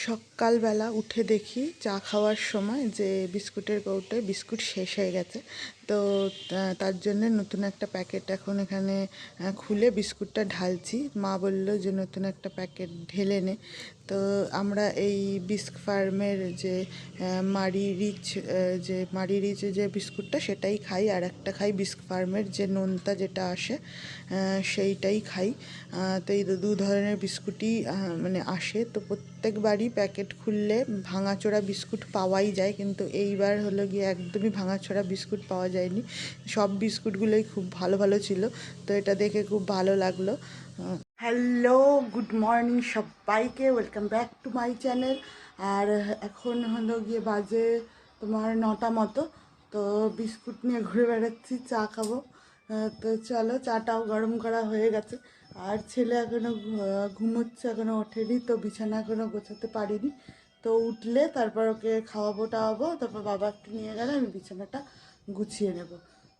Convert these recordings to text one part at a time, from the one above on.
সকালবেলা উঠে দেখি চা খাওয়ার সময় যে বিস্কুটের কৌটোয় বিস্কুট শেষ হয়ে গেছে। তো তার জন্য নতুন একটা প্যাকেট এখন এখানে খুলে বিস্কুটটা ঢালছি। মা বলল যে নতুন একটা প্যাকেট ঢেলে নে। তো আমরা এই বিস্ক ফার্মের যে মারি রিচ যে বিস্কুটটা সেটাই খাই, আর একটা খাই বিস্ক ফার্মের যে নোনতা যেটা আসে সেইটাই খাই। তো এই দু ধরনের বিস্কুটই মানে আসে। তো প্রত্যেকবারই প্যাকেট খুললে ভাঙাচোরা বিস্কুট পাওয়াই যায়, কিন্তু এইবার হলো গিয়ে একদমই ভাঙাচোরা বিস্কুট পাওয়া যায়নি। সব বিস্কুটগুলোই খুব ভালো ভালো ছিল। তো এটা দেখে খুব ভালো লাগলো। হ্যালো, গুড মর্নিং সবাইকে, welcome back to my channel. আর এখন হলো গিয়ে বাজে তোমার 9টা মতো। তো বিস্কুট নিয়ে ঘুরে বেড়াচ্ছি, চা খাবো। তো চলো, চাটাও গরম করা হয়ে গেছে। আর ছেলে এখনও ঘুমোচ্ছে, এখনও ওঠেনি, তো বিছানা এখনও গোছাতে পারিনি। তো উঠলে তারপর ওকে খাওয়াবো টাওয়াবো, তারপর বাবা একটু নিয়ে গেলে আমি বিছানাটা গুছিয়ে নেব।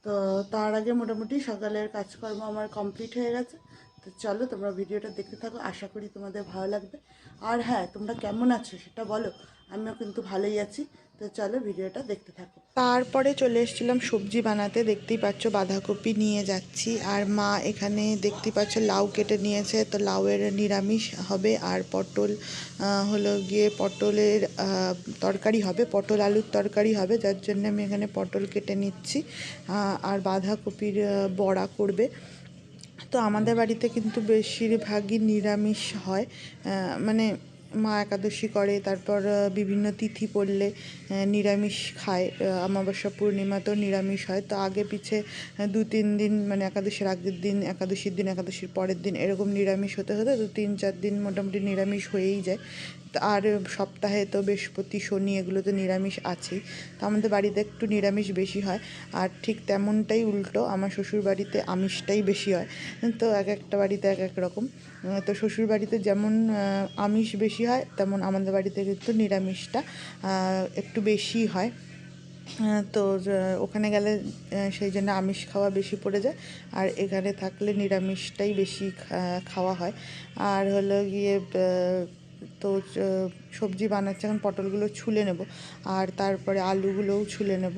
তো তার আগে মোটামুটি সকালের কাজকর্ম আমার কমপ্লিট হয়ে গেছে। তো চলো, তোমরা ভিডিওটা দেখতে থাকো, আশা করি তোমাদের ভালো লাগবে। আর হ্যাঁ, তোমরা কেমন আছো সেটা বলো, আমিও কিন্তু ভালোই আছি। তো চলো ভিডিওটা দেখতে থাকো। তারপরে চলে এসেছিলাম সবজি বানাতে। দেখতেই পাচ্ছ বাঁধাকপি নিয়ে যাচ্ছি, আর মা এখানে দেখতেই পাচ্ছ লাউ কেটে নিয়েছে। তো লাউয়ের নিরামিষ হবে, আর পটল হলো গিয়ে পটলের তরকারি হবে, পটল আলুর তরকারি হবে, যার জন্য আমি এখানে পটল কেটে নিচ্ছি। আর বাঁধাকপির বড়া করবে। তো আমাদের বাড়িতে কিন্তু বেশিরভাগই নিরামিষ হয়, মানে মা একাদশী করে, তারপর বিভিন্ন তিথি পড়লে নিরামিষ খায়। অমাবস্যা পূর্ণিমাতেও নিরামিষ হয়। তো আগে পিছে 2-3 দিন, মানে একাদশীর আগের দিন, একাদশীর দিন, একাদশীর পরের দিন, এরকম নিরামিষ হতে হতে তো 3-4 দিন মোটামুটি নিরামিষ হয়েই যায়। আর সপ্তাহে তো বৃহস্পতি শনি এগুলো তো নিরামিষ আছেই। তো আমাদের বাড়িতে একটু নিরামিষ বেশি হয়। আর ঠিক তেমনটাই উল্টো, আমার শ্বশুর বাড়িতে আমিষটাই বেশি হয়। তো এক একটা বাড়িতে এক এক রকম। তো শ্বশুর বাড়িতে যেমন আমিষ বেশি হয়, তেমন আমাদের বাড়িতে কিন্তু নিরামিষটা একটু বেশি হয়। তো ওখানে গেলে সেই জন্য আমিষ খাওয়া বেশি পড়ে যায়, আর এখানে থাকলে নিরামিষটাই বেশি খাওয়া হয়। আর হলো গিয়ে তো সবজি বানাচ্ছি, এখন পটলগুলো ছুলে নেব, আর তারপরে আলুগুলোও ছুলে নেব।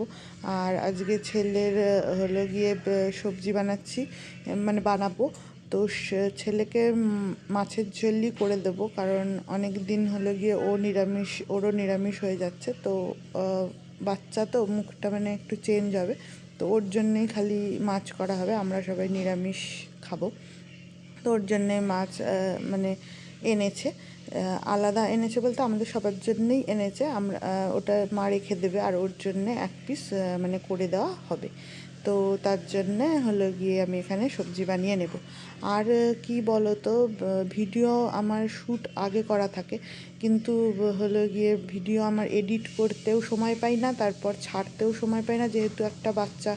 আর আজকে ছেলের হলো গিয়ে সবজি বানাচ্ছি, মানে বানাবো। তো ছেলেকে মাছের ঝোলই করে দেবো, কারণ অনেক দিন হলো গিয়ে ওরও নিরামিষ হয়ে যাচ্ছে। তো বাচ্চা তো মুখটা মানে একটু চেঞ্জ হবে, তো ওর জন্যেই খালি মাছ করা হবে, আমরা সবাই নিরামিষ খাবো। তো ওর জন্যে মাছ মানে এনেছে, আলাদা এনেছে বলতে আমাদের সবার জন্যেই এনেছে। আমরা ওটা মা রেখে দেবে, আর ওর জন্যে এক পিস মানে করে দেওয়া হবে। তো তার জন্যে হলো গিয়ে আমি এখানে সবজি বানিয়ে নেব। আর কি বলো তো, ভিডিও আমার শ্যুট আগে করা থাকে, কিন্তু হলো গিয়ে ভিডিও আমার এডিট করতেও সময় পাই না, তারপর ছাড়তেও সময় পাই না, যেহেতু একটা বাচ্চা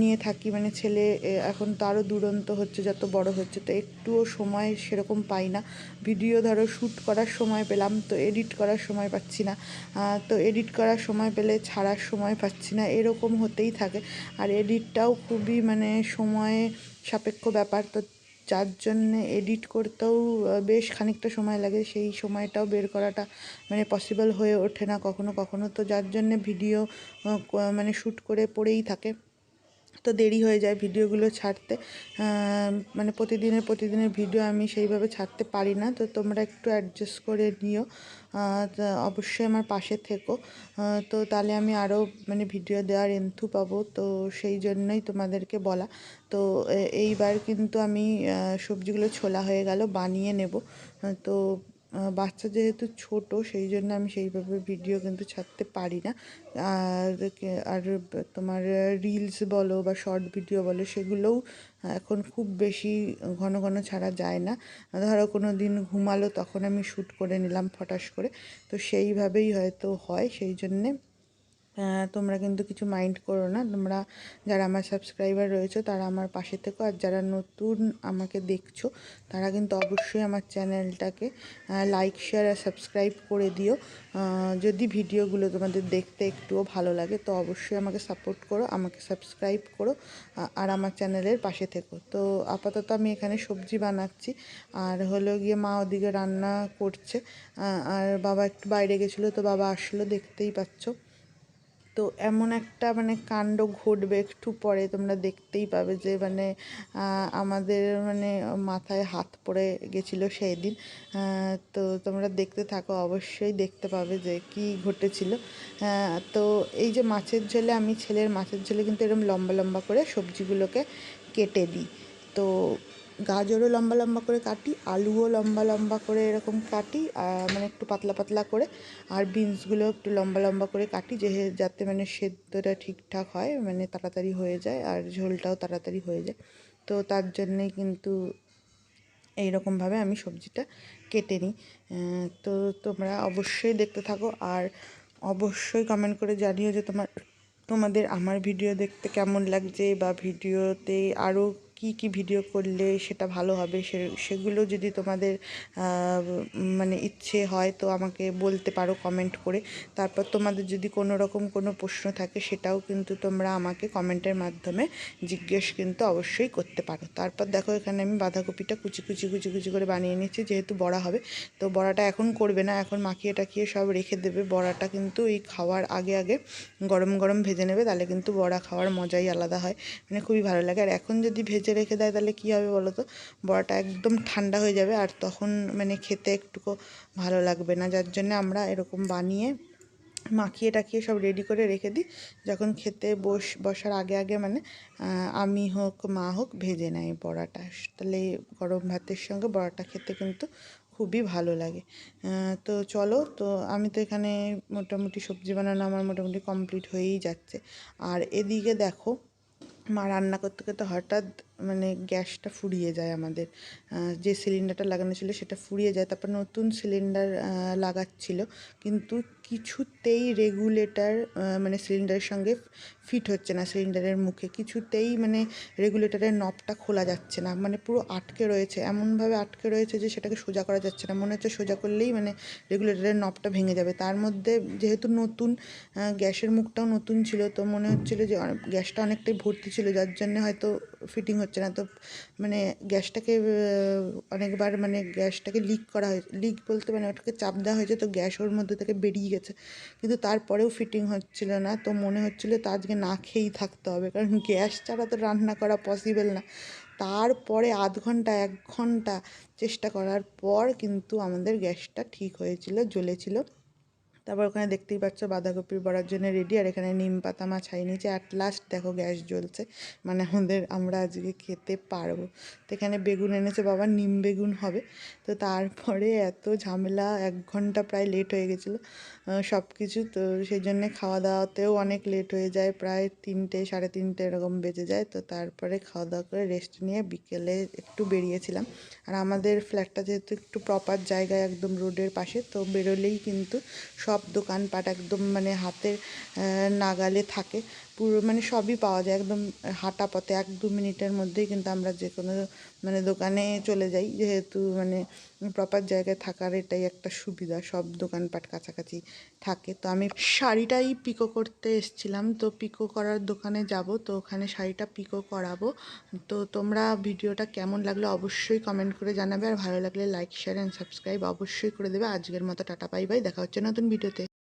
নিয়ে থাকি, মানে ছেলে এখন তো আরও দুরন্ত হচ্ছে, যত বড় হচ্ছে, তো একটুও সময় সেরকম পাই না। ভিডিও ধরো শ্যুট করার সময় পেলাম, তো এডিট করার সময় পাচ্ছি না। তো এডিট করার সময় পেলে ছাড়ার সময় পাচ্ছি না, এরকম হতেই থাকে। আর এডিটটাও খুবই মানে সময় সাপেক্ষ ব্যাপার, তো যার জন্যে এডিট করতেও বেশ খানিকটা সময় লাগে, সেই সময়টাও বের করাটা মানে পসিবল হয়ে ওঠে না কখনো কখনো। তো যার জন্যে ভিডিও মানে শ্যুট করে পড়েই থাকে, তো দেরি হয়ে যায় ভিডিওগুলো ছাড়তে। মানে প্রতিদিনের ভিডিও আমি সেইভাবে ছাড়তে পারি না, তো তোমরা একটু অ্যাডজাস্ট করে নিও। অবশ্যই আমার পাশে থেকো, তো তাহলে আমি আরও মানে ভিডিও দেওয়ার এন্থু পাবো, তো সেই জন্যই তোমাদেরকে বলা। তো এইবার কিন্তু আমি সবজিগুলো ছোলা হয়ে গেল, বানিয়ে নেব। তো বাচ্চা যেহেতু ছোট, সেই জন্য আমি সেইভাবে ভিডিও কিন্তু ছাড়তে পারি না। আর তোমার রিলস বলো বা শর্ট ভিডিও বলো, সেগুলোও এখন খুব বেশি ঘন ঘন ছাড়া যায় না। ধরো কোনো দিন ঘুমালো, তখন আমি শ্যুট করে নিলাম ফটাস করে, তো সেইভাবেই হয়তো হয়, সেই জন্যে তোমরা কিন্তু কিছু মাইন্ড করো না, তোমরা যারা আমার সাবস্ক্রাইবার রয়েছে তারা আমার পাশে থেকো, আর যারা নতুন আমাকে দেখছো তারা কিন্তু অবশ্যই আমার চ্যানেলটাকে লাইক শেয়ার আর সাবস্ক্রাইব করে দিও। যদি ভিডিওগুলো তোমাদের দেখতে একটুও ভালো লাগে তো অবশ্যই আমাকে সাপোর্ট করো, আমাকে সাবস্ক্রাইব করো আর আমার চ্যানেলের পাশে থেকো। তো আপাতত আমি এখানে সবজি বানাচ্ছি, আর হলো গিয়ে মা ওদিকে রান্না করছে, আর বাবা একটু বাইরে গেছিলো, তো বাবা আসলো, দেখতেই পাচ্ছ। তো এমন একটা মানে কাণ্ড ঘটবে একটু পরে, তোমরা দেখতেই পাবে যে মানে আমাদের মানে মাথায় হাত পড়ে গেছিলো সেই দিন। তো তোমরা দেখতে থাকো, অবশ্যই দেখতে পাবে যে কি ঘটেছিল। তো এই যে মাছের ঝোলে, আমি ছেলের মাছের ঝোলে কিন্তু এরকম লম্বা লম্বা করে সবজিগুলোকে কেটে দিই। তো গাজরও লম্বা লম্বা করে কাটি, আলুও লম্বা লম্বা করে এরকম কাটি, মানে একটু পাতলা পাতলা করে, আর বিনসগুলো একটু লম্বা লম্বা করে কাটি, যাতে মানে সেদ্ধটা ঠিকঠাক হয়, মানে তাড়াতাড়ি হয়ে যায় আর ঝোলটাও তাড়াতাড়ি হয়ে যায়। তো তার জন্যেই কিন্তু এইরকমভাবে আমি সবজিটা কেটে নিই। তো তোমরা অবশ্যই দেখতে থাকো, আর অবশ্যই কমেন্ট করে জানিও যে তোমাদের আমার ভিডিও দেখতে কেমন লাগছে, বা ভিডিওতে আরও কি কি ভিডিও করলে সেটা ভালো হবে, সেগুলো যদি তোমাদের মানে ইচ্ছে হয় তো আমাকে বলতে পারো কমেন্ট করে। তারপর তোমাদের যদি কোনো রকম কোনো প্রশ্ন থাকে সেটাও কিন্তু তোমরা আমাকে কমেন্টের মাধ্যমে জিজ্ঞেস কিন্তু অবশ্যই করতে পারো। তারপর দেখো এখানে আমি বাঁধাকপিটা কুচি কুচি কুচি কুচি করে বানিয়ে নিচ্ছি, যেহেতু বড়া হবে। তো বড়াটা এখন করবে না, এখন মাখিয়ে টাখিয়ে সব রেখে দেবে। বড়াটা কিন্তু এই খাওয়ার আগে আগে গরম গরম ভেজে নেবে, তাহলে কিন্তু বড়া খাওয়ার মজাই আলাদা হয়, মানে খুবই ভালো লাগে। আর এখন যদি ভেজে রেখে দেয় তাহলে কী হবে বলো তো, বড়াটা একদম ঠান্ডা হয়ে যাবে, আর তখন মানে খেতে একটুকু ভালো লাগবে না। যার জন্য আমরা এরকম বানিয়ে মাখিয়ে টাখিয়ে সব রেডি করে রেখে দিই, যখন খেতে বসার আগে আগে মানে আমি হোক মা হোক ভেজে নেয় বড়াটা, তাহলে গরম ভাতের সঙ্গে বড়াটা খেতে কিন্তু খুবই ভালো লাগে। তো চলো, তো আমি তো এখানে মোটামুটি সবজি বানানো আমার মোটামুটি কমপ্লিট হয়েই যাচ্ছে। আর এদিকে দেখো মা রান্না করতে করতে হঠাৎ মানে গ্যাসটা ফুরিয়ে যায় আমাদের, যে সিলিন্ডারটা লাগানো ছিল সেটা ফুরিয়ে যায়। তারপর নতুন সিলিন্ডার লাগাচ্ছিল, কিন্তু কিছুতেই রেগুলেটর মানে সিলিন্ডারের সঙ্গে ফিট হচ্ছে না, সিলিন্ডারের মুখে কিছুতেই মানে রেগুলেটরের নবটা খোলা যাচ্ছে না, মানে পুরো আটকে রয়েছে, এমনভাবে আটকে রয়েছে যে সেটাকে সোজা করা যাচ্ছে না, মনে হচ্ছে সোজা করলেই মানে রেগুলেটরের নবটা ভেঙে যাবে। তার মধ্যে যেহেতু নতুন গ্যাসের মুখটাও নতুন ছিল, তো মনে হচ্ছিলো যে গ্যাসটা অনেকটাই ভর্তি ছিল, যার জন্য হয়তো ফিটিং হচ্ছে না। তো মানে গ্যাসটাকে অনেকবার মানে গ্যাসটাকে লিক করা হয়েছে, লিক বলতে মানে ওটাকে চাপ দেওয়া হয়েছে, তো গ্যাস ওর মধ্যে থেকে বেরিয়ে গেছে, কিন্তু তারপরেও ফিটিং হচ্ছিল না। তো মনে হচ্ছিলো তো আজকে না খেয়েই থাকতে হবে, কারণ গ্যাস ছাড়া তো রান্না করা পসিবল না। তারপরে আধ ঘন্টা 1 ঘন্টা চেষ্টা করার পর কিন্তু আমাদের গ্যাসটা ঠিক হয়েছিল, জ্বলেছিল। তারপর ওখানে দেখতেই পাচ্ছ বাঁধাকপির বড়ার জন্য রেডি, আর এখানে নিম পাতা মাছ ছাই নিয়েছে। অ্যাট লাস্ট দেখো গ্যাস জ্বলছে, মানে আমরা আজকে খেতে পারবো। তো এখানে বেগুন এনেছে বাবা, নিম বেগুন হবে। তো তারপরে এত ঝামেলা, 1 ঘন্টা প্রায় লেট হয়ে গেছিলো সব কিছু। তো সেই জন্যে খাওয়া দাওয়াতেও অনেক লেট হয়ে যায়, প্রায় 3টে 3:30 এরকম বেজে যায়। তো তারপরে খাওয়া দাওয়া করে রেস্ট নিয়ে বিকেলে একটু বেরিয়েছিলাম। আর আমাদের ফ্ল্যাটটা যেহেতু একটু প্রপার জায়গায়, একদম রোডের পাশে, তো বেরোলেই কিন্তু সব দোকানপাট একদম মানে হাতের নাগালে থাকে, পুরো মানে সবই পাওয়া যায় একদম হাঁটা পথে, 1-2 মিনিটের মধ্যেই কিন্তু আমরা যে কোনো মানে দোকানে চলে যাই, যেহেতু মানে প্রপার জায়গায় থাকার এটাই একটা সুবিধা, সব দোকানপাট কাছাকাছি থাকে। তো আমি শাড়িটাই পিকো করতে এসেছিলাম, তো পিকো করার দোকানে যাব, তো ওখানে শাড়িটা পিকো করাবো। তো তোমরা ভিডিওটা কেমন লাগলো অবশ্যই কমেন্ট করে জানাবে, আর ভালো লাগলে লাইক শেয়ার অ্যান্ড সাবস্ক্রাইব অবশ্যই করে দেবে। আজকের মতো টাটা, বাই বাই, দেখা হচ্ছে নতুন ভিডিওতে।